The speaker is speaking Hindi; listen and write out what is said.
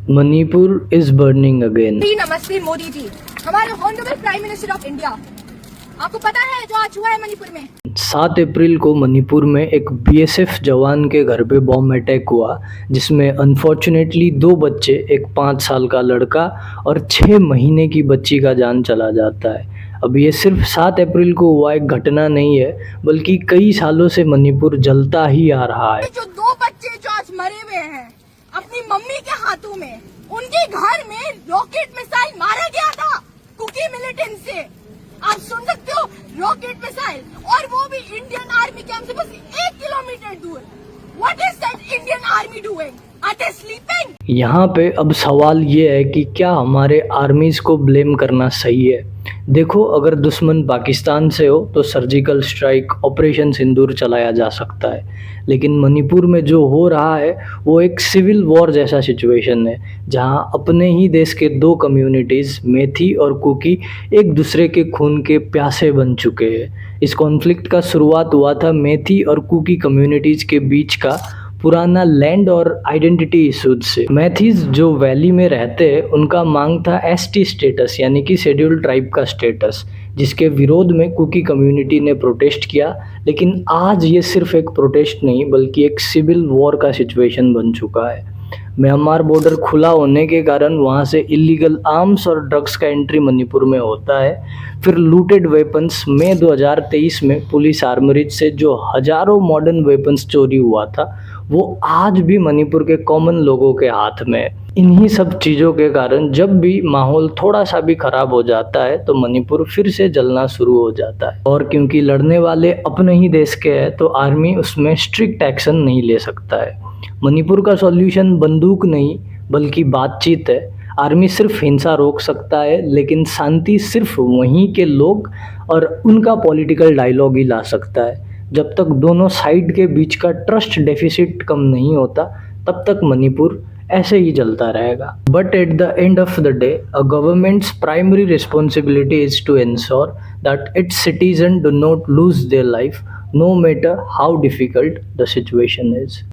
Manipur is burning again. जी नमस्ते मोदी जी, हमारे honourable prime minister of India, आपको पता है जो आज हुआ है मणिपुर में? 7 अप्रैल को मणिपुर में एक बीएसएफ जवान के घर पे बॉम्ब अटैक हुआ, जिसमें अनफॉर्चुनेटली 2 बच्चे, एक 5 साल का लड़का और 6 महीने की बच्ची का जान चला जाता है। अब ये सिर्फ 7 अप्रैल को हुआ एक घटना नहीं है, बल्कि कई सालों से मणिपुर जलता ही आ रहा है। जो 2 बच्चे जो आज मरे हुए हैं अपनी मम्मी के हाथों में, उनके घर में रॉकेट मिसाइल मारा गया था कुकी मिलिटेंट से। आप सुन सकते हो, रॉकेट मिसाइल, और वो भी इंडियन आर्मी कैंप से बस 1 किलोमीटर दूर। What is that Indian army doing? Are they sleeping? यहाँ पे अब सवाल ये है कि क्या हमारे आर्मीज़ को ब्लेम करना सही है? देखो, अगर दुश्मन पाकिस्तान से हो तो सर्जिकल स्ट्राइक, ऑपरेशन सिंदूर चलाया जा सकता है, लेकिन मणिपुर में जो हो रहा है वो एक सिविल वॉर जैसा सिचुएशन है, जहां अपने ही देश के 2 कम्युनिटीज़, मेथी और कुकी, एक दूसरे के खून के प्यासे बन चुके हैं। इस कॉन्फ्लिक्ट का शुरुआत हुआ था मेथी और कुकी कम्युनिटीज़ के बीच का पुराना लैंड और आइडेंटिटी इशूज से। मैथीज जो वैली में रहते हैं, उनका मांग था एसटी स्टेटस, यानी कि शेड्यूल्ड ट्राइब का स्टेटस, जिसके विरोध में कुकी कम्युनिटी ने प्रोटेस्ट किया। लेकिन आज ये सिर्फ एक प्रोटेस्ट नहीं, बल्कि एक सिविल वॉर का सिचुएशन बन चुका है। म्यांमार बॉर्डर खुला होने के कारण वहाँ से इलीगल आर्म्स और ड्रग्स का एंट्री मणिपुर में होता है। फिर लूटेड वेपन्स, मई 2023 में पुलिस आर्मरीज से जो हजारों मॉडर्न वेपन्स चोरी हुआ था, वो आज भी मणिपुर के कॉमन लोगों के हाथ में है। इन्हीं सब चीज़ों के कारण जब भी माहौल थोड़ा सा भी खराब हो जाता है तो मणिपुर फिर से जलना शुरू हो जाता है। और क्योंकि लड़ने वाले अपने ही देश के हैं, तो आर्मी उसमें स्ट्रिक्ट एक्शन नहीं ले सकता है। मणिपुर का सॉल्यूशन बंदूक नहीं, बल्कि बातचीत है। आर्मी सिर्फ हिंसा रोक सकता है, लेकिन शांति सिर्फ वहीं के लोग और उनका पॉलिटिकल डायलॉग ही ला सकता है। जब तक दोनों साइड के बीच का ट्रस्ट डेफिसिट कम नहीं होता, तब तक मणिपुर ऐसे ही चलता रहेगा। But at the end of the day, a government's primary responsibility is to ensure that its citizen do not lose their life, no matter how difficult the situation is.